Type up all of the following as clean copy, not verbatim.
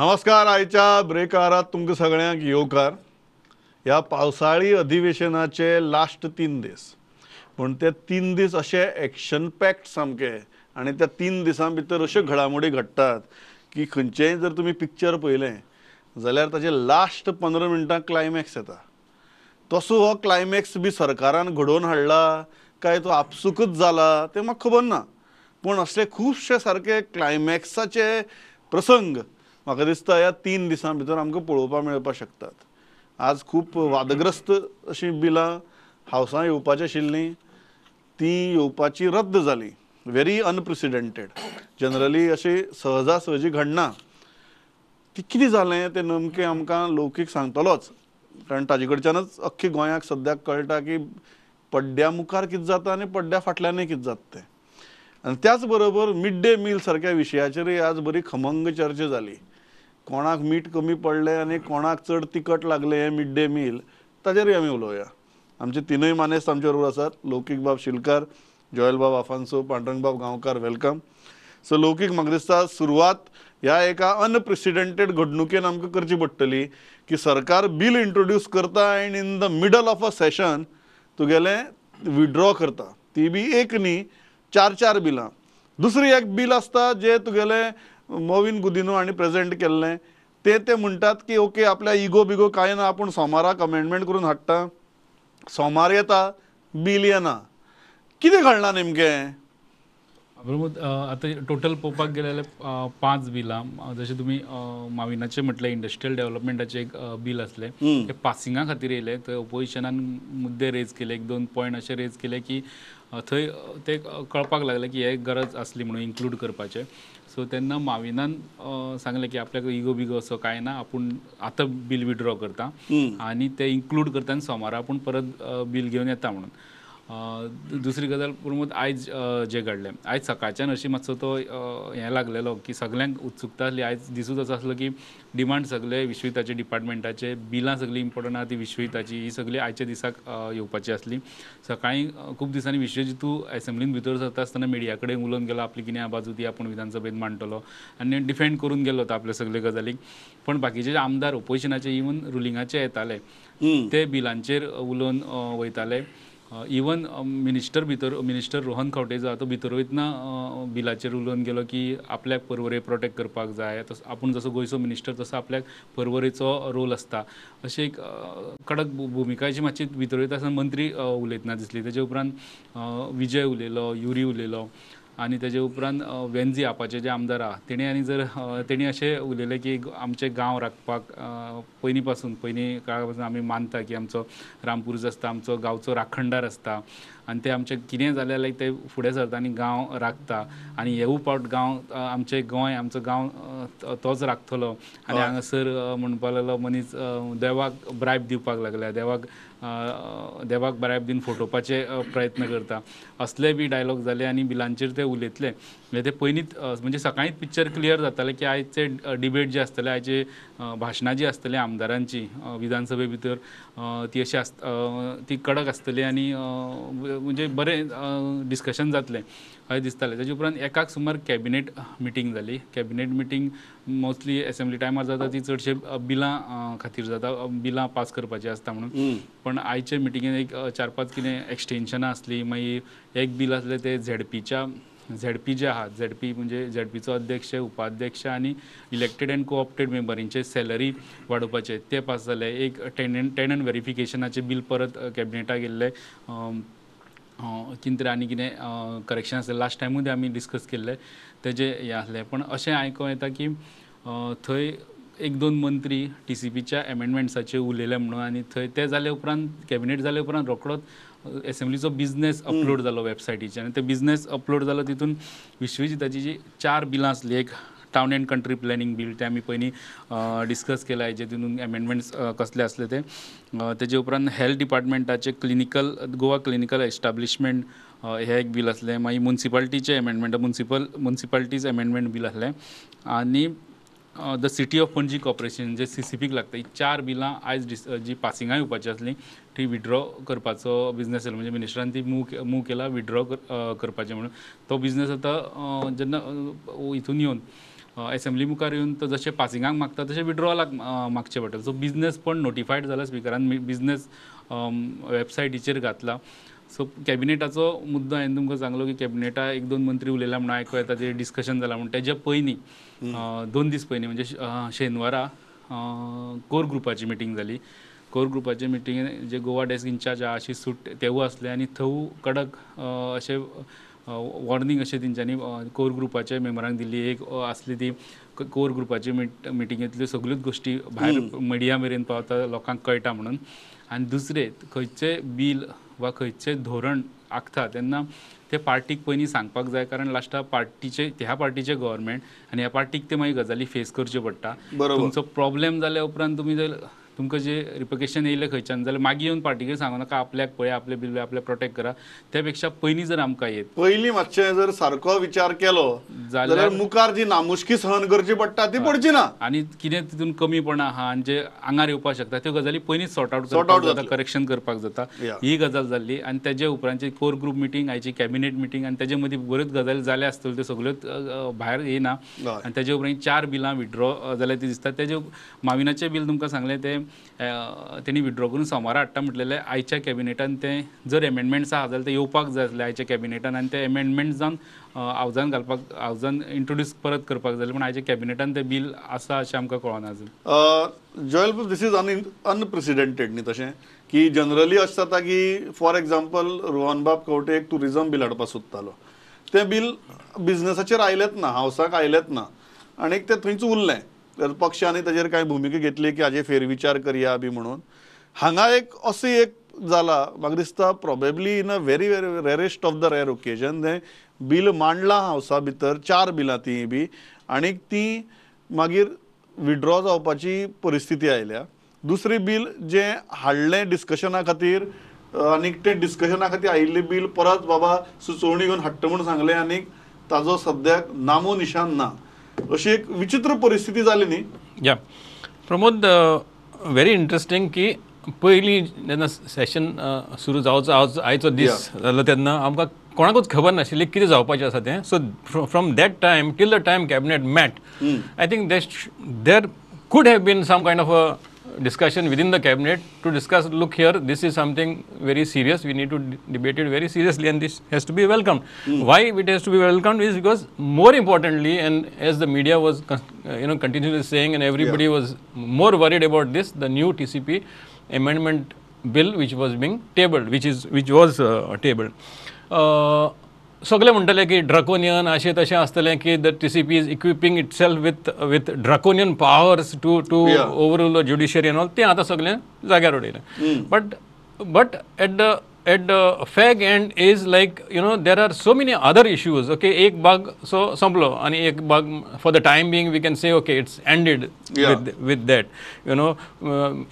नमस्कार. आयच्या ब्रेकारात तुमकां सगळ्यांक येवकार. ह्या पावसाळी अधिवेशनाचे लास्ट 3 दीस, पूण ते 3 दीस अशे एक्शन पॅक्ट सामके आनी त्या 3 दिसां भितर अश्यो घडामोडी घडटात की खंयचेय जर तुमी पिक्चर पळयलें जाल्यार ताचे लास्ट 15 मिनटां क्लायमॅक्स येता. तसो हो क्लायमॅक्स बी सरकारान घडोवन हाडला काय तो आपसुकूच जाला तें म्हाका खबर ना, पूण असले खुबशे सारके क्लायमॅक्साचे प्रसंग म्हाका दिसता ह्या 3 दिसां भितर आमकां पळोवपाक मेळपाक शकतात. आज खूब वादग्रस्त अशीं बिलां हावसां येवपाची आशिल्लीं, तीं येवपाची रद्द जालीं. Very unprecedented. जनरली अशी सहजासहजी घडना. ती कितें जालें तें नेमकें आमकां लौकीक सांगतलोच, कारण ताजे कडच्यानच अख्खी गोंयाक सद्याक कळटा की पड्ड्या मुखार कितें जाता आनी पड्ड्या फाटल्यानय कितें जाता तें. आनी त्याच बरोबर मिड डे मील सारक्या विशयाचेरय आज बरी खमंग चर्चा जाली. कोणाक मीठ कमी पडलें आनी कोणाक चड तिखट लागलें हें मिड डे मील, ताजेरूय आमी उलोवया. आमचे तिनूय मानेस्त आमचे बरोबर आसात. लौकीक बाब शिलकार, जोयल बाब आफांसो, पांडुरंग बाब गांवकार, वेलकम. सो लौकीक, म्हाका दिसता सुरवात ह्या एका अनप्रेसिडेंटेड घडणुकेन आमकां करची पडटली की सरकार बील इंट्रोड्यूस करता आनी in the middle of a session तुगेलें विड्रॉ करता. ती बी एक न्ही, 4 बिलां. दुसरी एक बील आसता जें तुगेलें मोविन गुदिनो हांणी प्रेजेंट केल्लें ते म्हणटात की ओके, आपल्या इगो बिगो कांय ना, आपूण सोमाराक अमेंडमेंट करून हाडटा. सोमार येता, बील येना. कितें घडलां नेमकें? प्रमोद, आता टोटल पळोवपाक गेले जाल्यार 5 बिलां. जशें तुमी माविनाचें म्हटलें, इंडस्ट्रियल डेव्हलपमेंटाचें एक बील आसलें, ते पासिंगा खातीर येयलें. थंय ओपोजिशनान मुद्दे रेज केले, 1-2 पॉयंट अशे रेज केले की थंय ते कळपाक लागलें की हे गरज आसली म्हणून इन्क्लूड करपाचें. सो तेन्ना माविनान सांगलें की आपल्याक इगो बिगो असो कांय ना, आपूण आतां बील विड्रॉ करता आनी ते इन्क्लूड करता आनी सोमारा आपूण परत बील घेवन येता म्हणून. दुसरी गजाल प्रमोद, आयज जें घडलें, आयज सकाळच्यान अशी मातसो तो हें लागलेलो की सगळ्यांक उत्सुकता आसली. आयज दिसूच असो आसलो की डिमांड सगळे विश्वहिताचे डिपार्टमेंटाचे, बिलां सगळीं इम्पॉर्टंट आहा ती विश्वहिताची, ही सगळी आयच्या दिसाक येवपाची आसली. सकाळीं खूब दिसांनी विश्वजितू असेंब्लीन भितर सरता आसतना मिडिया कडेन उलोवन गेलो, आपली कितें बाजू ती आपूण विधानसभेत मांडटलो आनी डिफेंड करून गेलो तो आपले सगळे गजालीक. पण बाकीचे आमदार ओपोजिशनाचे, इवन रुलिंगाचे येताले, ते बिलांचेर उलोवन वयताले. इवन मिनिस्टर रोहन खंवटे जो तो भितर वयतना बिलाचेर उलोवन गेलो की आपल्याक पर्वरे प्रोटेक्ट करपाक जाय, आपूण जसो गोंयचो मिनिस्टर तसो आपल्याक पर्वरेचो रोल आसता, अशी एक कडक भुमिकाची मातशी भितर वयता आसतना मंत्री उलयतना दिसली. तेजे उपरांत विजय उलयलो, युरी उलयलो आनी तेजे उपरांत वेंझी आपाचे जे आमदार आहा तेणी अशें उलयलें की आमचे गांव राखपाक पयलीं काळा पासून आमी मानता की आमचो रामपुरूज आसता, आमचो गांवचो राखणदार आसता आनी ते आमचें कितेंय जाल्यार लायक ते फुडें सरता आनी गांव राखता आनी हेवूय पावट गांव आमचें गोंय, आमचो गांव तोच राखतलो. आनी हांगासर म्हणपाक लागलो मनीस देवाक ब्रायब दिवपाक लागल्या, देवाक ब्रायब दिवन फटोवपाचे प्रयत्न करता, असले बी डायलॉग जाले आनी बिलांचेर ते उलयतले. म्हणजे ते पयलींच म्हणजे सकाळींच पिक्चर क्लियर जातालें की आयचे डिबेट जे आसतले, आयचे भाशणां जी आसतली आमदारांची विधानसभे भितर, ती अशी ती कडक आसतली आनी म्हणजे बरें डिस्कशन जातलें अशें दिसतालें. तेजे उपरांत एकाक सुमार कॅबिनेट मिटींग जाली. कॅबिनेट मिटींग मोस्टली असेंब्ली टायमार जाता ती चडशे बिलां खातीर जाता, बिलां पास करपाची आसता म्हणून. पण आयचे मिटिंगेन एक 4-5 कितें एक्सटेन्शनां आसली. मागीर एक बील आसलें ते झेडपी जे आहात, झेडपी म्हणजे झेडपीचो अध्यक्ष, उपाध्यक्ष आनी इलेक्टेड एंड कोऑप्टेड मेंबर हेंचे सॅलरी वाडोवपाचे, ते पास जाले. एक टेनंट व्हेरिफिकेशनाचे बील परत कॅबिनेटाक गेल्ले. कितें तरी आनी कितें करेक्शन आसलें, लास्ट टायमूय आमी डिस्कस केल्ले, तेजे हें आसलें. पण अशें आयको येता की थंय 1-2 मंत्री TCPच्या एमेंडमेंट्साचेर उलयले म्हणून, आनी थंय ते जाले उपरांत कॅबिनेट जाले उपरांत रोखडोच एसेंब्लीचो बिझनेस अपलोड जालो वेबसायटीचेर. आनी ते बिझनेस अपलोड जालो, तितून विश्वजिताची जी 4 बिलां आसली. एक town end country planning bill, ते आमी पयलीं डिस्कस केला, हेजे तितून एमेंडमेंट्स कसले आसले ते. तेजे उपरांत हेल्थ डिपार्टमेंटाचे गोवा क्लिनिकल एस्टाब्लिशमेंट हे एक बील आसलें. मागीर म्युनिसिपालिटीचे एमेंडमेंट, म्युनिसिपालिटीज एमेंडमेंट बील आसलें. आनी the city of Panaji corporation जे CCPक लागता, ही 4 बिलां आयज जी पासिंगां येवपाची आसली ती विड्रॉ करपाचो बिझनेस आसलो. म्हणजे मिनिस्टरान ती मूव केला विड्रॉ करपाचें म्हणून. तो बिझनेस आतां जेन्ना हितून येवन असेंब्ली मुखार येवन तो जशें पासिंगाक मागता तशें विड्रॉलाक मागचें पडटा. सो बिझनेस पण नोटिफायड जाला स्पिकरान, बिझनेस वेबसायटीचेर घातला. सो कॅबिनेटाचो मुद्दो हांवें तुमकां सांगलो की कॅबिनेटा 1-2 मंत्री उलयला म्हणून आयकूं येता, ते डिस्कशन जालां म्हणून. तेजे पयलीं 2 दीस पयलीं म्हणजे शेनवारा कोर ग्रुपाची मिटींग जाली. कोर ग्रुपाचे मिटींगेन जे गोवा डेस्क इन्चार्ज आहा आशिष सूट तेवूय आसले आनी थंय कडक अशें वॉर्निंग अशें तेंच्यांनी कोर ग्रुपाच्या मेंबरांक दिल्ली. एक आसली ती कोर ग्रुपाची मिटिंगेंतल्यो सगळ्योच गोश्टी भायर मिडिया मेरेन पावता, लोकांक कळटा म्हणून. आनी दुसरें खंयचें बील वा खंयचें धोरण आखता तेन्ना ते पार्टीक पयलीं सांगपाक जाय, कारण लास्टाक ह्या पार्टीचें गव्हर्मेंट आनी ह्या पार्टीक ते मागीर गजाली फेस करच्यो पडटा. तुमचो प्रॉब्लेम जाल्या उपरांत तुमी जर तुमकां जे रिपकेशन येयले खंयच्यान जाल्यार मागीर येवन पार्टीके सांगू नाका आपल्याक पळया, आपले बिल आपल्याक प्रोटेक्ट करा. त्या पेक्षा पयलीं जर आमकां येत पयलीं मातशें जर सारको विचार केलो जाल्यार मुखार जी नामुष्की सहन करची पडटा ती पडची ना. आनी कितें तितून कमीपणां आहा आनी जे आंगार येवपाक शकता त्यो गजाली पयलींच सॉर्ट आउट करपाक जाता, करेक्शन करपाक जाता. ही गजाल जाल्ली. आनी तेजे उपरांतची कोर ग्रुप मिटींग, आयची कॅबिनेट मिटींग, आनी तेजे मदीं बऱ्योच गजाली जाल्या आसतल्यो, त्यो सगळ्योच भायर येना. आनी तेजे उपरांत 4 बिलां विड्रॉ जाल्यार ती दिसता. तेजे माविनाचें बील तुमकां सांगलें ते तेणी विड्रॉ करून सोमारा हाडटा म्हटलेलें. आयच्या कॅबिनेटान ते जर एमेंडमेंट्स आहा जाल्यार ते येवपाक जाय आसले आयच्या कॅबिनेटान, आनी ते एमेंडमेंट्स जावन हावजान घालपाक, हावजान इंट्रोड्यूस परत करपाक जाय. पूण आयच्या कॅबिनेटान ते बील आसा अशें आमकां कळना अजून. जॉयल, दिस इज अनप्रेसिडेंटेड न्ही तशें, की जनरली अशें जाता की फॉर एक्झाम्पल रोहनबाब कवटे एक टुरिझम बील हाडपाक सोदतालो. तें बील बिझनेसाचेर आयलेंच ना, हावसाक आयलेंच ना, आनी ते थंयच उरलें. पक्षांनी ताजेर कांय भुमिका घेतली की हाजेर फेरविचार करया बी म्हणून. हांगा एक असो एक जाला, म्हाका दिसता probably in a very very rarest of the rare occasion तें बील मांडलां हावसा भितर, 4 बिलां तीं बी, आनीक ती मागीर विड्रॉ जावपाची परिस्थिती आयल्या. दुसरें बील जें हाडलें डिस्कशना खातीर, आनीक तें डिस्कशना खातीर आयिल्लें बील परत बाबा सुचोवणी घेवन हाडटा म्हूण सांगलें, आनीक ताजो सद्याक नामो निशान ना. अशी एक विचित्र परिस्थिती जाली न्ही. या प्रमोद, व्हेरी इंटरेस्टिंग की पयलीं जेन्ना सेशन सुरू जावचो आयचो दीस जालो तेन्ना आमकां कोणाकूच खबर नाशिल्ली कितें जावपाचें आसा तें. So from that time till the time cabinet met, I think there could have been some kind of a discussion within the cabinet to discuss, look here, this is something very serious, we need to debate it very seriously, and this has to be welcomed. Why it has to be welcomed is because, more importantly, and as the media was continuously saying, and everybody was more worried about this, the new TCP amendment bill which was being tabled, which was tabled. सगळे म्हणटले की draconian अशें तशें आसतलें की the TCP is equipping itself with draconian powers to overall the judiciary and all. तें आतां सगळें जाग्यार उडयलें. But at the fag end is like there are so many other issues. Okay, एक भाग सो संपलो आनी एक भाग for the time being we can say okay it's ended with that.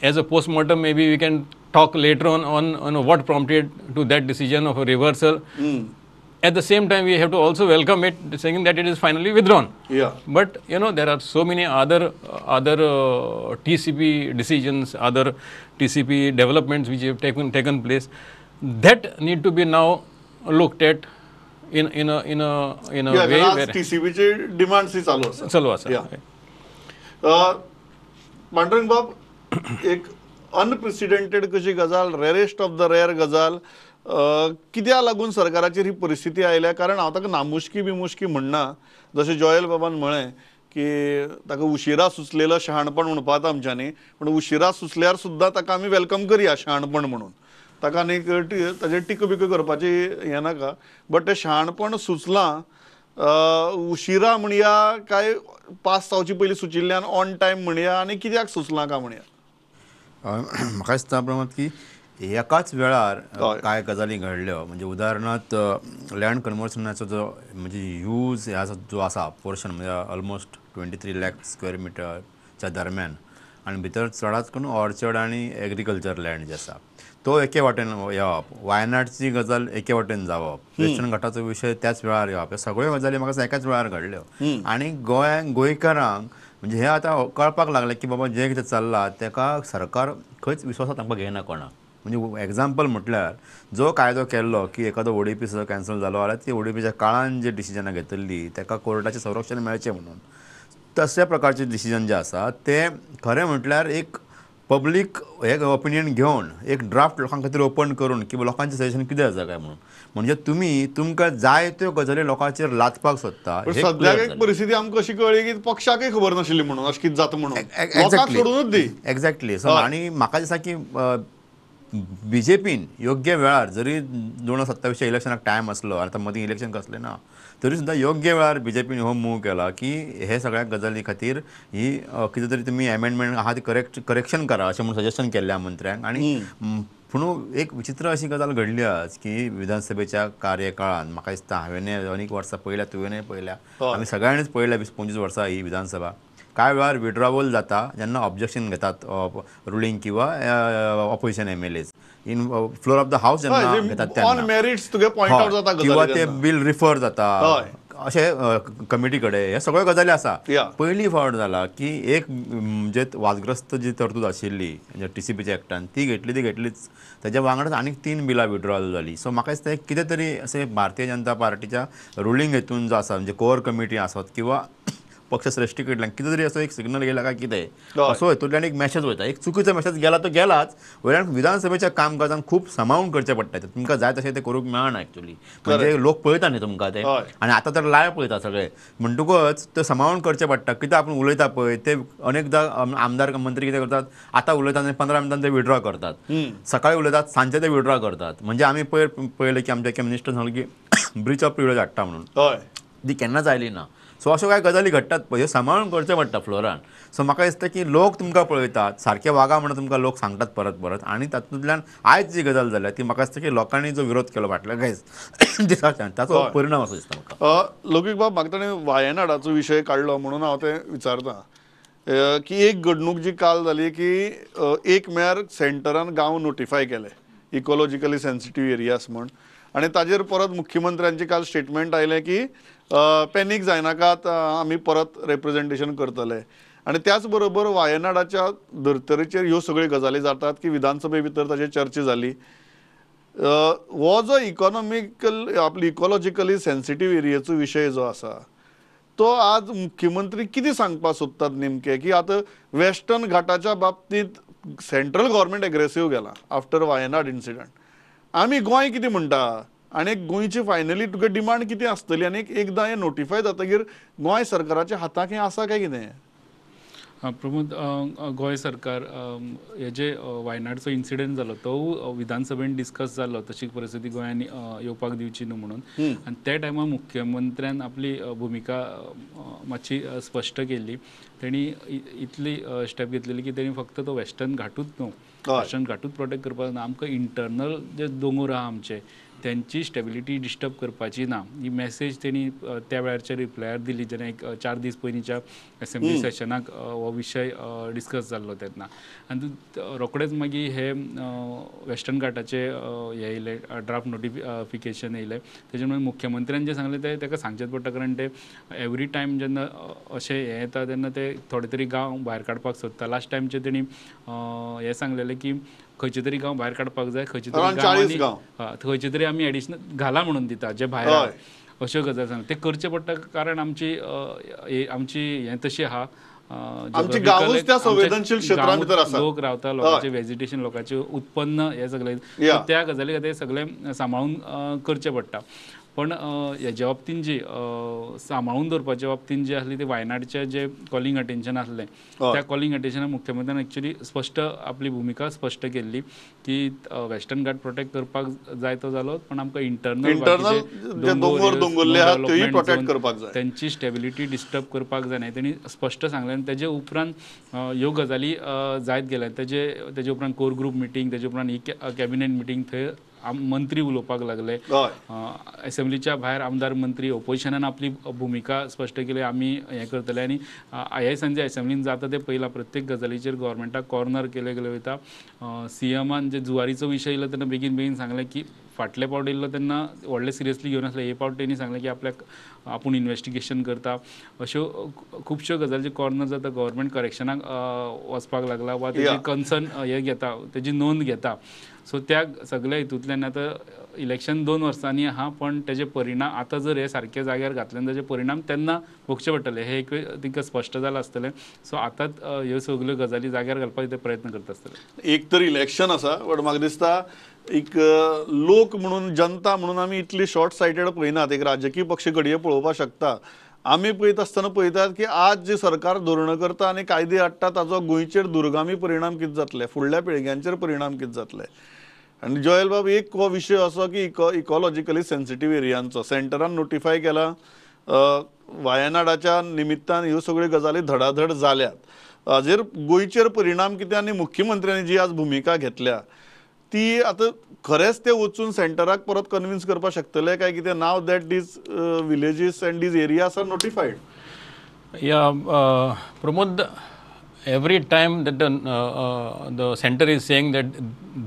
As a postmortem maybe we can talk later on what prompted to that decision of a reversal. At the same time, we have to also welcome it, saying that it is finally withdrawn. Yeah. But there are so many other TCP decisions, other TCP developments which have taken place that need to be now looked at in a way where TCP चे demands चालू आसा. पांडुरंग बाब, एक unprecedented कशी गजाल, rarest of the rare गजाल, कित्याक लागून सरकाराचेर ही परिस्थिती आयल्या? कारण हांव ताका नामुष्की बिमुष्की म्हणना, जशें जॉयल बाबान म्हळें की ताका उशिरा सुचलेलो शहाणपण म्हणपाक आमच्यांनी, पूण उशिरा सुचल्यार सुद्दां ताका आमी वेलकम करया शहाणपण म्हणून. ताका आनी ताजेर टिका बिका करपाची हें नाका. बट तें शहाणपण सुचलां, उशिरा म्हणया काय पास जावची पयलीं सुचिल्ल्यान ऑन टायम म्हणया, आनी कित्याक सुचलां काय म्हणया? म्हाका दिसता प्रमाण की एकाच वेळार कांय गजाली घडल्यो. म्हणजे उदाहरणार्थ लँड कन्वर्शनाचो जो म्हणजे यूज जो आसा पोर्शन, म्हणजे ऑलमोस्ट 23 लाख स्क्वेअर मिटरच्या दरम्यान, आनी भितर चडाच करून ऑर्चर्ड आनी एग्रीकल्चर लँड जे आसा तो एके वाटेन येवप, वायनाडची गजाल एके वाटेन जावप, वेस्टर्न घाटाचो विशय त्याच वेळार येवप, ह्यो सगळ्यो गजाली म्हाका एकाच वेळार घडल्यो. आनी गोंयकारांक म्हणजे हे आतां कळपाक लागलें की बाबा जें कितें चल्लां तेका सरकार खंयच विश्वासांत तांकां घेयना कोणा. म्हणजे एग्जाम्पल म्हटल्यार जो कायदो केल्लो की एखादो ODP कॅन्सल जालो जाल्यार ती ODPच्या काळान जी डिसिजनां घेतली ताका कोर्टाचें संरक्षण मेळचें म्हणून, तशा प्रकारचे डिसिजन जे आसा ते खरें म्हटल्यार एक पब्लीक हे ओपिनियन घेवन एक ड्राफ्ट लोकां खातीर ओपन करून की लोकांचें सजेशन कितें आसा काय म्हणून म्हणजे तुमकां जाय त्यो गजाली लोकांचेर लादपाक सोदता पण सद्याक एक परिस्थिती आमकां अशी कळ्ळी की पक्षाकय खबर नाशिल्ली म्हणून अशें कितें जाता म्हणून लोकांक सोडूनच दी. एक्झॅक्टली. सो आनी म्हाका दिसता की बीजेपीन योग्य वेळार जरी 2027 इलेक्शनाक टायम आसलो आतां मदीं इलेक्शन कसलें ना तरी सुद्दां योग्य वेळार बीजेपीन हो मूव केला की हे सगळ्या गजाली खातीर ही कितें तरी तुमी एमेंडमेंट आहा ती करेक्शन करा अशें म्हणून सजेशन केल्ल्या मंत्र्यांक. आनी पूण एक विचित्र अशी गजाल घडली आज की विधानसभेच्या कार्यकाळान म्हाका दिसता हांवें अनेक वर्सां पयल्या तुवेंय पयल्या आमी सगळ्यांनीच पयल्या 20-25 वर्सां ही विधानसभा कांय वेळार विड्रॉवल जाता जेन्ना ऑब्जेक्शन घेतात रुलींग किंवा opposition MLAs in floor of the house जेन्ना घेतात तेन्ना किंवा ते बिल रिफर जाता अशें कमिटी कडेन हे सगळ्यो गजाली आसा. पयलीं फावट जाला की एक जे वादग्रस्त जी तरतूद आशिल्ली TCPच्या एक्टान ती घेतलीच तेज्या वांगडाच आनीक 3 बिलां विड्रॉल जाली. सो म्हाका दिसता कितें तरी अशें भारतीय जनता पार्टीच्या रुलींग हेतून जो आसा म्हणजे कोर कमिटी आसत किंवा पक्ष श्रेष्ठी कडल्यान कितें तरी असो एक सिग्नल गेला काय कितें असो हेतूंतल्यान एक मॅसेज वयता. एक चुकीचो मॅसेज गेला तो गेलाच वयल्यान विधानसभेच्या कामकाजान खूब सांबाळून करचें पडटा. तुमकां जाय तशें तें करूंक मेळना एक्चुअली म्हणजे लोक पळयता न्ही तुमकां ते आनी आतां तर लायव्ह पळयता सगळे म्हणटकूच ते सांबाळून करचें पडटा. कितें आपूण उलयता पळय ते अनेकदां आमदार मंत्री कितें करतात आतां उलयतात आनी 15 मिनटान ते विड्रॉ करतात. सकाळी उलयतात सांजचे ते विड्रॉ करतात. म्हणजे आमी पळयलें की आमच्या मिनिस्टर सांगलें की ब्रीच ऑफ प्रिविलेज हाडटा म्हणून ती केन्नाच आयली ना. सो अश्यो कांय गजाली घडटात पळय सांबाळून करचें पडटा फ्लोरान. सो म्हाका दिसता की लोक तुमकां पळयतात सारके वागा म्हणून तुमकां लोक सांगतात परत आनी तातूंतल्यान आयज जी गजाल जाल्या ती म्हाका दिसता की लोकांनी जो विरोध केलो फाटल्या कांय दिसाच्यान ताचो परिणाम असो दिसता म्हाका. लौकीक बाब म्हाका ताणें वायनाडाचो विशय काडलो म्हणून हांव तें विचारतां की एक घडणूक जी काल जाली की एक म्हळ्यार सेंटरान गांव नोटिफाय केले इकॉलॉजिकली सेन्सिटीव एरियास म्हूण आनी ताजेर परत मुख्यमंत्र्यांचे काल स्टेटमेंट आयलें की पॅनीक जायनाकात आमी परत रिप्रेझेंटेशन करतले. आनी त्याच बरोबर वायनाडाच्या धर्तरेचेर ह्यो सगळ्यो गजाली जातात की विधानसभे भितर ताचेर चर्चा जाली. हो जो आपली इकॉलॉजिकली सेन्सिटीव एरियेचो विशय जो आसा तो आज मुख्यमंत्री कितें सांगपाक सोदतात नेमके की आतां वेस्टर्न घाटाच्या बाबतींत सेंट्रल गव्हर्मेंट एग्रेसीव गेला आफ्टर वायनाड इन्सिडंट. आमी गोंय कितें म्हणटा आनी गोंयची फायनली तुका डिमांड कितें आसतली आनी एकदां हें नोटिफाय जातकीर गोंय सरकाराच्या हातांत हें आसा काय कितें? प्रमोद गोंय सरकार हे जे वायनाडचो इन्सिडंट जालो तो विधानसभेन डिस्कस जालो तशी परिस्थिती गोंयांनी येवपाक दिवची न्हू म्हणून आनी त्या टायमार मुख्यमंत्र्यान आपली भुमिका मातशी स्पश्ट केल्ली. तेणी इतली स्टेप घेतलेली की तेणी फक्त तो वेस्टर्न घाटूच न्हू वेस्टर्न घाटूच प्रोटेक्ट करपाक ना आमकां इंटरनल जे दोंगर आहा आमचे त्यांची स्टेबिलिटी डिस्टर्ब करपाची ना ही मेसेज तेणी त्या वेळारच्या रिप्लायार दिली जेन्ना एक 4 दीस पयलींच्या असेंब्ली सेशनाक हो विशय डिस्कस जाल्लो तेन्ना. आनी रोखडेच मागीर हे वेस्टर्न घाटाचे हे येयले ड्राफ्ट नोटिफिकेशन येयले तेजे मागीर मुख्यमंत्र्यान जें सांगलें तें ताका सांगचेच पडटा कारण ते एवरी टायम जेन्ना अशें हें येता तेन्ना ते थोडे तरी गांव भायर काडपाक सोदता. लास्ट टायमचे तेणी हें सांगलेलें की खंयचे तरी गांव भायर काडपाक जाय खंयचे तरी आमी एडिशनल घाला म्हणून दिता जे भायर अश्यो गजाली सांग ते करचे पडटा कारण आमची हें तशी आहा लोक रावता लोकांचे वेजिटेशन लोकांचे उत्पन्न हे सगळे त्या गजाली खातीर सगळें सांबाळून करचें पडटा. पण हेच्या बाबतीन जी सांबाळून दवरपाच्या बाबतीन जे आसली ते वायनाडचे जे कॉलिंग अटेन्शन आसलें त्या कॉलिंग अटेन्शनाक मुख्यमंत्र्यान एक्चुअली स्पश्ट आपली भुमिका स्पश्ट केल्ली की वेस्टर्न घाट प्रोटेक्ट करपाक जाय तो जालो पण आमकां इंटरनल त्यांची स्टेबिलिटी डिस्टर्ब करपाक जायना तेणी स्पश्ट सांगलें. आनी तेजे उपरांत ह्यो गजाली जायत गेल्या तेजे उपरांत कोर ग्रूप मिटींग तेजे उपरांत कॅबिनेट मिटींग थंय मंत्री उलोवपाक लागले. असेंब्लीच्या भायर आमदार मंत्री ओपोजिशनान आपली भुमिका स्पश्ट केली आमी हें करतले आनी ह्या सांजे असेंब्लीन जाता ते पयला प्रत्येक गजालीचेर गव्हर्मेंटाक कॉर्नर केले वयता. CMान जे जुवारीचो विशय येयलो तेन्ना बेगीन सांगलें की फाटले पावट येयल्लो तेन्ना व्हडले सिरियसली घेवन आसले हे पावट तेणी सांगलें की आपल्याक आपूण इन्वेस्टिगेशन करता. अश्यो खुबश्यो गजालीचे कॉर्नर जाता गव्हर्मेंट करेक्शनाक वचपाक लागला वा तेजी कन्सर्न हे घेता तेजी नोंद घेता. सो त्या सगळ्या हितूंतल्यान आतां इलेक्शन 2 वर्सांनी आहा, पण तेजे परिणाम आतां जर हे सारके जाग्यार घातले तेजे परिणाम तेन्ना भोगचे पडटले, हे एक तिका स्पश्ट जालां आसतलें. सो आतांच ह्यो सगल्यो गजाली जाग्यार घालपाक ते प्रयत्न करता आसतले. एक तर इलेक्शन आसा, बट म्हाका दिसता एक लोक म्हणून, जनता म्हणून आमी इतली शॉर्ट सायटेड पळयनात. एक राजकीय पक्ष घडये पळोवपाक शकता. आमी पळयत आसतना पळयतात की आज जे सरकार धोरणां करता आनी कायदे हाडटा ताचो गोंयचेर दुर्गामी परिणाम कितें जातले, फुडल्या पिळग्यांचेर परिणाम कितें जातले. आनी जोयल बाब, एक हो विशय असो की इकॉलॉजिकली सेन्सिटीव एरियांचो सेंटरान नोटिफाय केला. वायनाडाच्या निमित्तान ह्यो सगळ्यो गजाली धडाधड जाल्यात. हाजेर गोंयचेर परिणाम कितें आनी मुख्यमंत्र्यांनी जी आज भुमिका घेतल्या ती आतां खरेंच ते वचून सेंटराक परत कन्विन्स करपाक शकतले काय, कितें नाव that these villages and these areas are notified? Pramod, every time that the center is saying that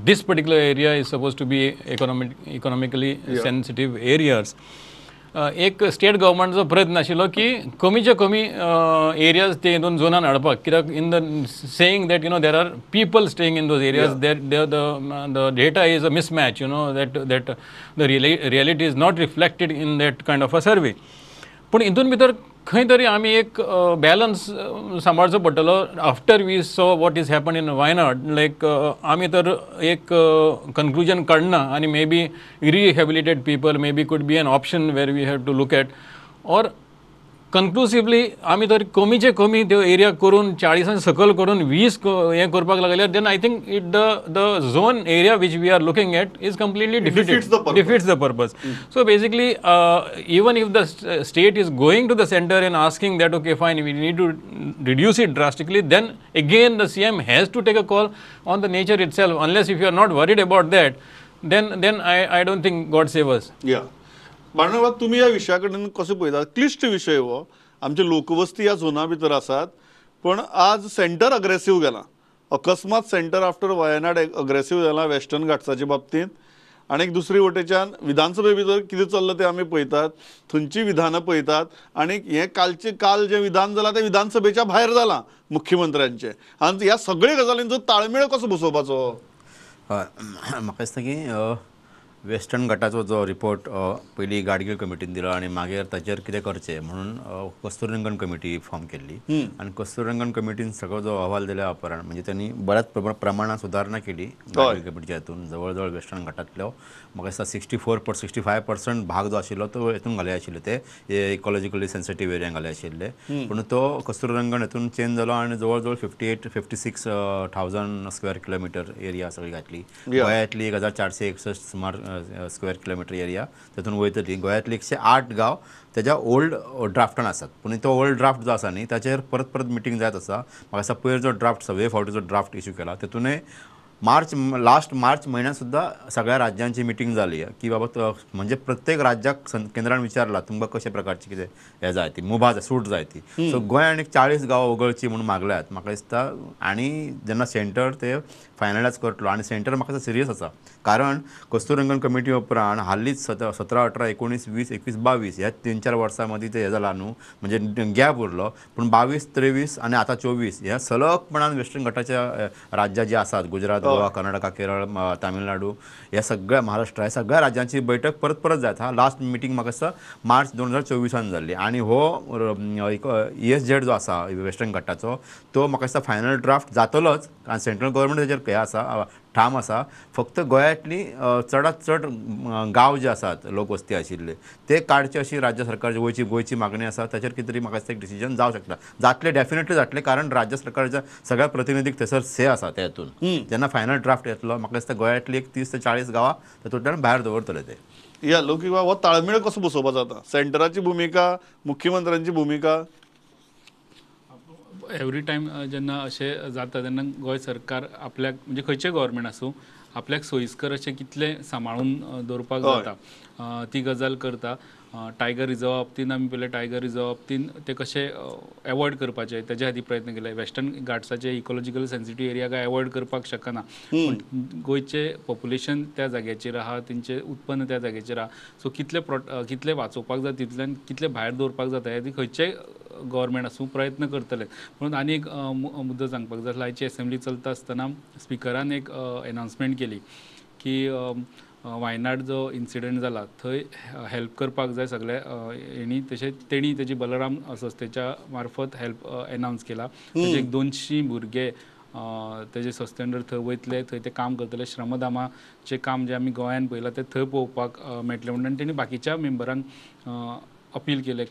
this particular area is supposed to be economically sensitive areas, एक स्टेट गव्हर्मेंटचो प्रयत्न आशिल्लो की कमीचे कमी एरियाज ते हितून झोनान हाडपाक, कित्याक in the saying that there are people staying in those areas, the data is a mismatch, that the reality is not reflected in that kind of a survey. पूण हितून भितर खंय तरी आमी एक बॅलन्स सांबाळचो पडटलो. After we saw what is happen in Wayanad, like आमी तर एक कन्क्लुजन काडना आनी may be rehabilitated people may be could be an option where we have to look at, or conclusively आमी तर कमीचे कमी त्यो एरिया करून 40 सकल करून 20 हें करपाक लागल्यार then I think it the zone area which we are looking at is completely defeats the purpose. So basically even if the state is going to the center and asking that okay fine we need to reduce it drastically, then again the CM has to take a call on the nature itself. Unless if you are not worried about that, then I don't think God save us. Balasaheb, तुम्ही या विशयाकडे कसो पळयतात? क्लिष्ट विषय हो. आमचे लोकवस्ती ह्या झोना भितर आसात, पण आज सेंटर अग्रेसिव्ह गेला. अकस्मात सेंटर आफ्टर वायनाड अग्रेसिव्ह जाला वेस्टर्न घाट्साच्या बाबतींत. आणि दुसरी वटेच्यान विधानसभे भितर कितें चल्लां तें आमी पळयतात. थंयची विधानां पळयतात आणि हे काल जे विधान जालां तें विधानसभेच्या भायर जालां मुख्यमंत्र्यांचे. आनी ह्या सगळ्या गजालींचो ताळमेळ कसो बसोवपाचो? म्हाका दिसता की वेस्टर्न घाटाचो जो रिपोर्ट पयली गाडगीळ कमिटीन दिलो आनी मागीर ताचेर कितें करचें म्हणून कस्तुररंगन कमिटी फॉर्म केल्ली. आनी कस्तुररंगन कमिटीन सगळो जो अहवाल दिल्या उपरांत म्हणजे त्यांनी बऱ्याच प्रमाणात सुदारणा केली गाडगीळ कमिटीच्या हातून. जवळ जवळ वेस्टर्न घाटांतलो म्हाका दिसता 65% भाग जो आशिल्लो तो हातून घाले आशिल्ले, ते इकॉलॉजिकली सेन्सिटीव एरियान घाले आशिल्ले. पूण तो कस्तुररंगन हातून चेंज जालो आनी जवळ जवळ 56,000 स्क्वेअर किलोमिटर एरिया सगळी घातली. गोंयांतली 1461 सुमार स्क्वेअर किलोमिटर एरिया तातूंत वयतली. गोंयांतली 108 गांव त्याच्या ओल्ड ड्राफ्टान आसात. पूण तो ओल्ड ड्राफ्ट जो आसा न्ही ताचेर परत मिटींग जायत आसा. म्हाका दिसता पयर जो ड्राफ्ट वे फावटीचो ड्राफ्ट इश्यू केला तेतूनय लास्ट मार्च म्हयन्यात सुद्दां सगळ्या राज्यांची मिटींग जाली की बाबा म्हणजे प्रत्येक राज्याक केंद्रान विचारला तुमकां कशा प्रकारची कितें हें जाय ती मुभा सूट जाय ती. सो गोंयान 40 गांव वगळची म्हणून मागल्यात. म्हाका दिसता आनी जेन्ना सेंटर ते फायनलायज करतलो आनी सेंटर म्हाका सिरियस आसा, कारण कस्तुररंगन कमिटी उपरांत हालींच 17, 18, 19, 20, 21, 22 ह्या 3-4 वर्सां मदीं ते हें जालां न्हू, म्हणजे गॅप उरलो. पूण 22, 23 आनी आतां 24 ह्या सलगपणान वेस्टर्न घाटाच्या राज्यां जी आसात, गुजरात, गोवा, कर्नाटका, केरळ, तामिळनाडू, ह्या सगळ्या महाराष्ट्र, ह्या सगळ्या राज्यांची बैठक परत जायत आहा. लास्ट मिटींग म्हाका दिसता मार्च 2024 जाल्ली. आनी हो ESZ जो आसा वेस्टर्न घाटाचो तो म्हाका दिसता फायनल ड्राफ्ट जातलोच, कारण सेंट्रल गव्हर्मेंट ताचेर हें आसा ठाम आसा. फक्त गोंयांतली चडांत चड गांव जे आसात लोकवस्ती आशिल्ले ते काडचे अशी राज्य सरकारची गोंयची मागणी आसा. ताचेर कितें तरी म्हाका दिसता एक डिसिजन जावं शकता. जातले, डेफिनेटली जातले, कारण राज्य सरकारच्या सगळ्या प्रतिनिधीक थंयसर से आसा त्या हातून. जेन्ना फायनल ड्राफ्ट येतलो म्हाका दिसता गोंयांतली 30 ते 40 गांवां तातूंतल्यान भायर दवरतले ते. या लोकी हो ताळमेळ कसो बसोवपाचो आता? सेंटराची भूमिका, मुख्यमंत्र्यांची भूमिका. एवरी टायम जेन्ना अशें जाता तेन्ना गोंय सरकार आपल्याक म्हणजे खंयचें गव्हर्मेंट आसूं आपल्याक सोयीस्कर अशें कितलें सांबाळून दवरपाक जाता ती गजाल करता. टायगर रिजर्वा बाबतींत आमी पयलें टायगर रिजर्वा बाबतींत ते कशें एवॉयड करपाचें तेज्या खातीर प्रयत्न केले. वेस्टर्न घाट्साचे इकॉलॉजिकल सेन्सिटीव एरिया काय एवॉयड करपाक शकना, पूण गोंयचे पॉप्युलेशन त्या जाग्याचेर आहा, तेंचें उत्पन्न त्या जाग्याचेर आहा. सो कितले वाचोवपाक जाता तितल्यान कितले भायर दवरपाक जाता हे खंयचेय गव्हर्मेंट आसूं प्रयत्न करतले. म्हणून आनी एक मुद्दो सांगपाक जाय. आयची असेंब्ली चलता आसतना स्पिकरान एक अनाउन्समेंट केली की वायनाड जो इन्सिडंट जाला थंय हेल्प करपाक जाय सगळे हेणी तशें तेणी तेजी बलराम संस्थेच्या मार्फत हेल्प अनावन्स केला तशें 200 भुरगे तेजे सस्टेंडर थंय वयतले थंय ते काम करतले श्रमदामाचें काम जें आमी गोंयान पळयलां तें थंय पळोवपाक मेळटलें म्हणून तेणी बाकीच्या मेंबरांक अपील केलें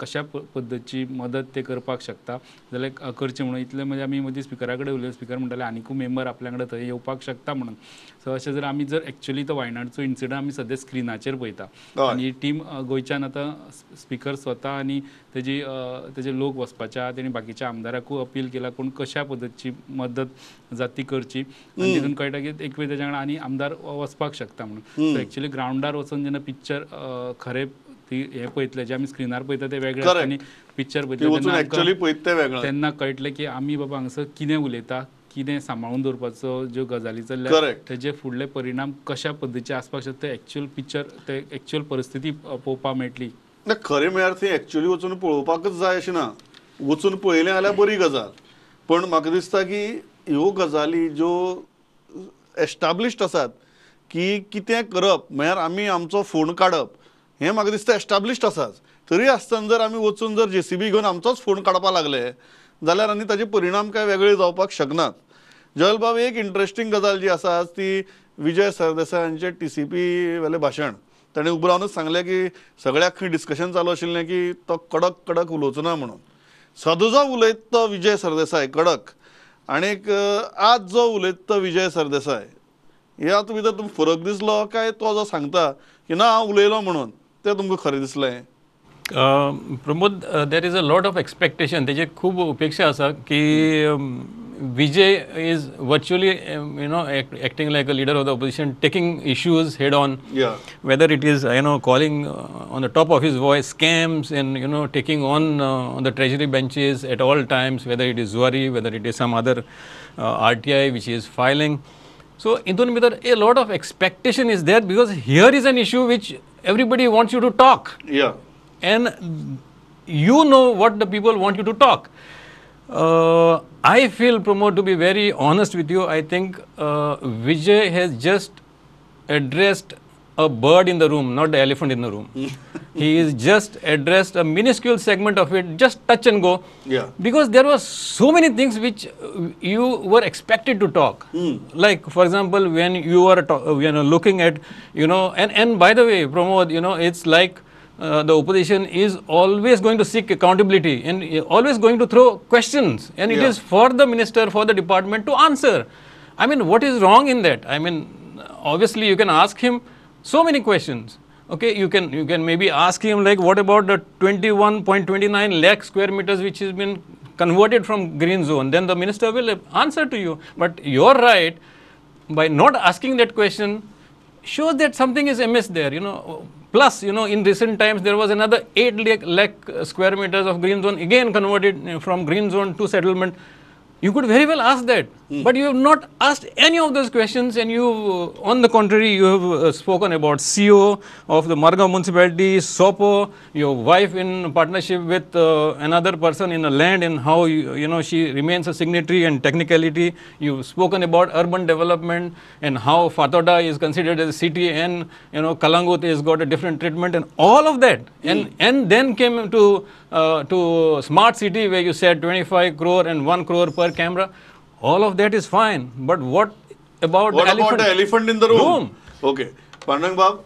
कशा पद्दतीची मदत ते करपाक शकता जाल्यार करचें म्हणून इतलें म्हणजे आमी मदीं स्पिकरा कडेन उलयलें स्पिकर म्हणटाले आनीकूय मेंबर आपल्या कडेन थंय येवपाक शकता म्हणून सो अशें जर आमी जर एक्चुअली तो वायनाडचो इन्सिडंट आमी सद्या स्क्रिनाचेर पळयता आनी टीम गोंयच्यान आतां स्पिकर स्वता आनी तेजे लोक वचपाचे आहा तेणी बाकीच्या आमदाराकूय अपील केला कोण कशा पद्दतीची मदत जाती करची आनी तितून कळटा की एक वेळ तेज्या वांगडा आनी आमदार वचपाक शकता म्हणून सो एक्चुअली ग्रावंडार वचून जेन्ना पिक्चर खरें ती हे पळयतले जे आमी स्क्रिनार पळयता ते वेगळे आनी पिक्चर पळयतले तेन्ना कळटलें की आमी बाबा हांगसर कितें उलयता कितें सांबाळून दवरपाचो ज्यो गजाली चल्ल्या तेजे फुडले परिणाम कशा पद्दतीचे आसपाक शकता ते एक्चुअल पिक्चर ते एक्चुअल परिस्थिती पळोवपाक मेळटली खरें म्हळ्यार थंय एक्चुअली वचून पळोवपाकच जाय अशें ना वचून पळयलें जाल्यार बरी गजाल पण म्हाका दिसता की ह्यो गजाली ज्यो एस्टाब्लिश्ड आसात की कितें करप म्हळ्यार आमी आमचो फोन काडप हें म्हाका दिसता एस्टाब्लिश्ड आसाच तरी आसतना जर आमी वचून जर JCB घेवन आमचोच फोन काडपाक लागले जाल्यार आनी ताजे परिणाम काय वेगळे जावपाक शकनात जयल बाब एक इंट्रस्टिंग गजाल जी आसा ती विजय सरदेसाय हांचें TCP वेलें भाशण ताणें उबो रावनच सांगलें की सगळ्याक खंय डिस्कशन चालू आशिल्लें की तो कडक उलोवचो ना म्हणून सदो जो उलयता तो विजय सरदेसाय कडक आनीक आज जो उलयता तो विजय सरदेसाय ह्या भितर तुमकां फरक दिसलो काय तो जो सांगता की ना हांव उलयलो म्हणून तें तुमकां खरें दिसलें Pramod there is a lot of expectation तेजे खूब अपेक्षा आसा की विजय is virtually acting like a leader of the opposition, taking issues head on, whether it is calling on the top of his voice scams and taking on the treasury benches at all times, whether it is Zuari, whether it is some other RTI which is filing. So in भितर a lot of expectation is there because here is an issue which everybody wants you to talk. And you know what the people want you to talk. I feel, Pramod, to be very honest with you, I think Vijay has just addressed a bird in the room, not the elephant in the room. He has just addressed a minuscule segment of it, just touch and go. Because there were so many things which you were expected to talk. Like, for example, when you are looking at, and by the way, Pramod, it's like the opposition is always going to seek accountability and always going to throw questions, and it is for the minister, for the department to answer. I mean, what is wrong in that? I mean, obviously you can ask him so many questions. Okay, you can maybe ask him like, what about the 21.29 lakh square meters which has been converted from green zone? Then the minister will answer to you. But you're right, by not asking that question shows that something is amiss there, Plus, in recent times, there was another 8 lakh square meters of green zone, again converted from green zone to settlement. You could very well ask that, but you have not asked any of those questions, and on the contrary, you have spoken about CO of the Margao municipality, SOPO, your wife in partnership with another person in a land, and how she remains a signatory and technicality. You've spoken about urban development and how Fatoda is considered as a city, and Kalangut has got a different treatment, and all of that, and then came to smart city where you said 25 crore and 1 crore per camera. All of that is fine, but what about the elephant in the room? Okay. Pandurang बाब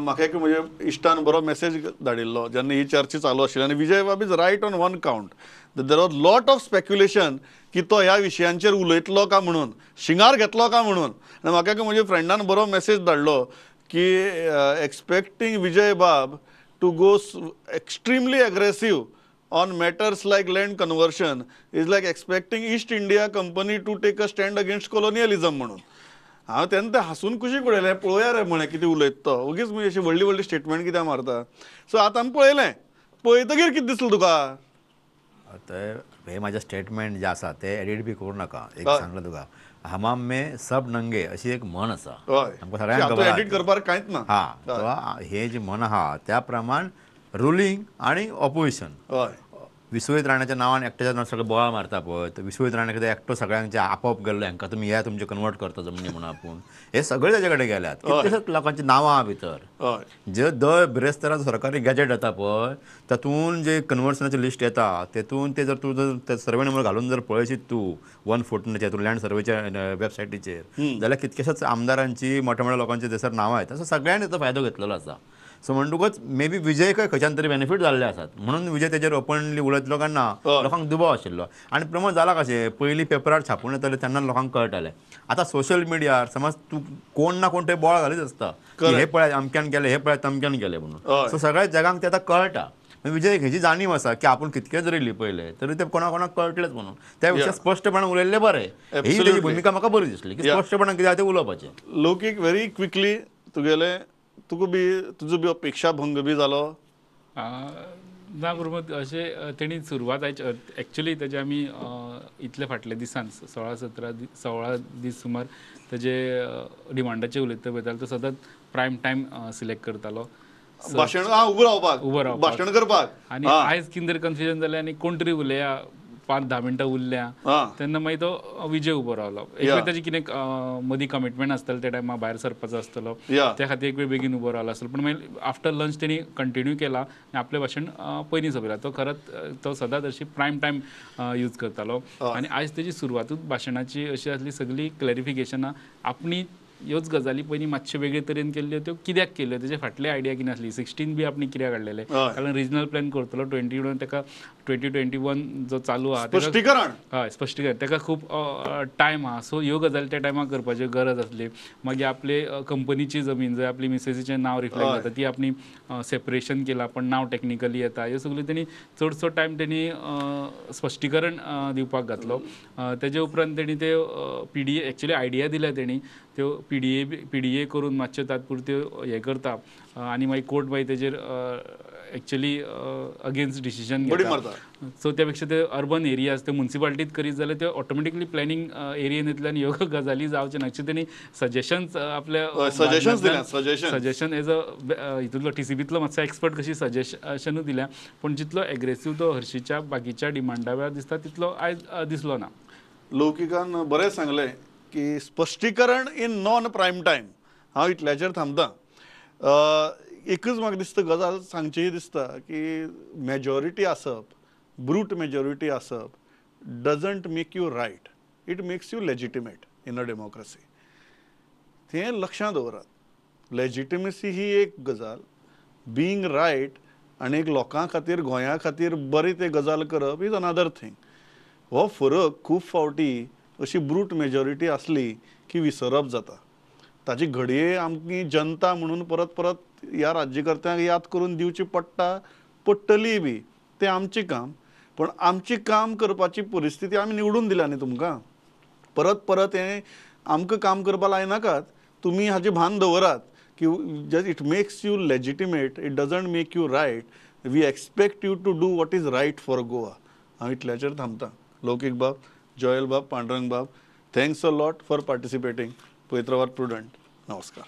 म्हाका एक म्हज्या इश्टान बरो message धाडिल्लो जेन्ना ही चर्चा चालू आशिल्ली आनी Vijay Bab is right on one count there was lot of speculation की तो ह्या विशयांचेर उलयतलो का म्हणून शिंगार घेतलो का म्हणून आनी म्हाका एक म्हज्या फ्रेंडान बरो मेसेज धाडलो की expecting Vijay Bab to go extremely aggressive on matters like land conversion is like expecting East India Company to take a stand against colonialism म्हणून हांव तेन्ना ते हांसून कुशीक पळयलें पळोवया रे म्हणे कितें उलयता तो उगीच म्हणजे अशी व्हडली व्हडली स्टेटमेंट कित्याक मारता सो आतां आमी पळयलें पळयतकीर कितें दिसलें तुका हे म्हाजें स्टेटमेंट जें आसा तें एडिट बी करूं नाका एक सांगलें तुका हमाम में सब नंगे अशी एक म्हण आसा आमकां सगळ्यांक खबर एडिट करपाक कांयच ना हे जी म्हण आहा त्या प्रमाण रुलींग आणि ऑपोजिशन विश्वजीत राणाच्या नांवान एकट्याच्या नांवान सगळे बोळा मारता पळय, तर विश्वजीत राणे कितें एकटो सगळ्यांचे आपोआप गेल्लो, हांकां तुमी या तुमचे कन्वर्ट करता जमनी म्हणून आपूण, हे सगळे ताचे कडेन गेल्यात. कितलेशेच लोकांची नांवां आहा भितर. हय जे दर बिरेस्ताराचो सरकारी गॅजेट येता पळय, तातूंत जे कन्वर्सनाचें लिस्ट येता तेतून ते जर तूं जर सर्वे नंबर घालून जर पळयशीत तूं 114 तूं लँड सर्वेच्या वेबसायटीचेर, जाल्यार कितकेशेच आमदारांची मोठ्या मोठ्या लोकांची थंयसर नांवां आहेत. असो सगळ्यांनी ताचो फायदो घेतलेलो आसा. सो म्हणटकूच मे बी विजयकय खंयच्यान तरी बेनिफीट जाल्ले आसात, म्हणून विजय तेजेर ओपनली उलयतलो काय ना, लोकांक दुबाव आशिल्लो. आनी प्रमोद जाला कशें, पयलीं पेपरार छापून येताले तेन्ना लोकांक कळटालें. आतां सोशल मिडियार समज तूं कोण ना कोण थंय बोळ घालीत आसता की हे पळय अमक्यान केलें, हे पळय तमक्यान केलें म्हणून. सो सगळ्या जगांक ते आतां कळटा. विजय हेची जाणीव आसा की आपूण कितके जरी लिपयले तरी ते कोणाक कळटलेच म्हणून. त्या विशयार स्पश्टपणान उलयल्ले बरें. ही तेजी भुमिका म्हाका बरी दिसली की स्पश्टपणान कितें ते उलोवपाचें. लौकीक व्हेरी क्विकली तुका बी तुजो बी अपेक्षा भंग बी जालो? ना प्रमोद, अशें तेणी सुरवात एक्चुली तेजे आमी इतले फाटले दिसान 16 दीस सुमार तेजे डिमांडाचे उलयता पळयतालो. तो सदांच प्रायम टायम सिलेक्ट करतालो भाशण उबो रावपाक, भाशण करपाक. आनी आयज कितें तरी कन्फ्युजन जालें आनी कोण तरी उलया 5-10 मिनटां उरल्या तेन्ना मागीर तो विजय उबो रावलो. एक वेळ ताची कितें मदीं कमिटमेंट आसतालो, त्या टायमार भायर सरपाचो आसतलो, त्या खातीर एक वेळ बेगीन उबो रावलो आसतलो. पण मागीर आफ्टर लंच तेणी कंटिन्यू केला आनी आपलें भाशण पयलीं सोंपयलां. तो खरोच तो सदांच अशी प्रायम टायम यूज करतालो. आनी आयज तेजी सुरवातूच भाशणाची अशी आसली, सगळीं क्लॅरिफिकेशनां आपणी ह्योच गजाली पयलीं मातशे वेगळे तरेन केल्ल्यो, त्यो कित्याक केल्यो, तेजे फाटले आयडिया कितें आसली. 16 बी आपणी कित्याक काडलेले, कारण रिजनल प्लॅन करतलो 20 ताका 2021 जो चालू आहा स्पश्टीकरण. हय स्पश्टीकरण, ताका खूब टायम आहा. सो ह्यो गजाली त्या टायमार करपाची गरज आसली. मागीर आपले कंपनीची जमीन जंय आपली मिसेसीचें नांव रिफ्लेक्ट जाता ती आपणी सेपरेशन केलां, पण नांव टेक्निकली येता. ह्यो सगळ्यो तेणी चडसो टायम तेणी स्पश्टीकरण दिवपाक घातलो. तेजे उपरांत तेणी ते PDA एक्चुली आयडिया दिल्या तेणी, त्यो PDA करून मातश्यो तात्पुरत्यो हे करता आनी मागीर कोर्ट मागीर तेजेर एक्चुली अगेन्स्ट डिसिजन घेता. सो त्या पेक्षा ते अर्बन एरियाज ते म्युनिसिपालिटीत करीत जाल्यार ते ऑटोमॅटिकली प्लॅनिंग एरियेन येतल्यान ह्यो गजाली जावचे ना. अशें तेणी सजेशन्स आपल्या सजेशन एज हितूंतलो TCBतलो मातसो एक्सपर्ट कशी सजेशनूय दिल्या. पण जितलो एग्रेसीव तो हर्शीच्या बाकीच्या डिमांडा वेळार दिसता तितलो आयज दिसलो ना. लौकिकान बरें सांगलें की स्पश्टीकरण इन नॉन प्रायम टायम. हांव इतल्याचेर थांबतां. एकच म्हाका दिसता गजाल सांगची दिसता की मेजॉरिटी आसप, ब्रूट मेजॉरिटी आसप doesn't make you right, it makes you legitimate in a democracy. तें लक्षांत दवरात. लेजिटिमेसी ही एक गजाल, बिंग रायट आनी एक लोकां खातीर गोंया खातीर बरी ते गजाल करप इज अनदर थिंग. हो फरक खूब फावटी अशी ब्रूट मेजॉरिटी आसली की विसरप जाता. ताची घडये आमची जनता म्हणून परत परत ह्या राज्यकर्त्यांक याद करून दिवची पडटली बी. तें आमचें काम. पण आमचें काम करपाची परिस्थिती आमी निवडून दिल्या न्ही तुमकां. परत परत हें आमकां काम करपा लायनाकात. तुमी हाजें भान दवरात की it makes you legitimate, it doesn't make you right. We expect you to do what is right for Goa. हांव इतल्याचेर थांबतां. लौकीक बाब, जोयल बाब, पांडुरंग बाब, thanks a lot for participating. पवित्रवाद प्रुडंट. नमस्कार.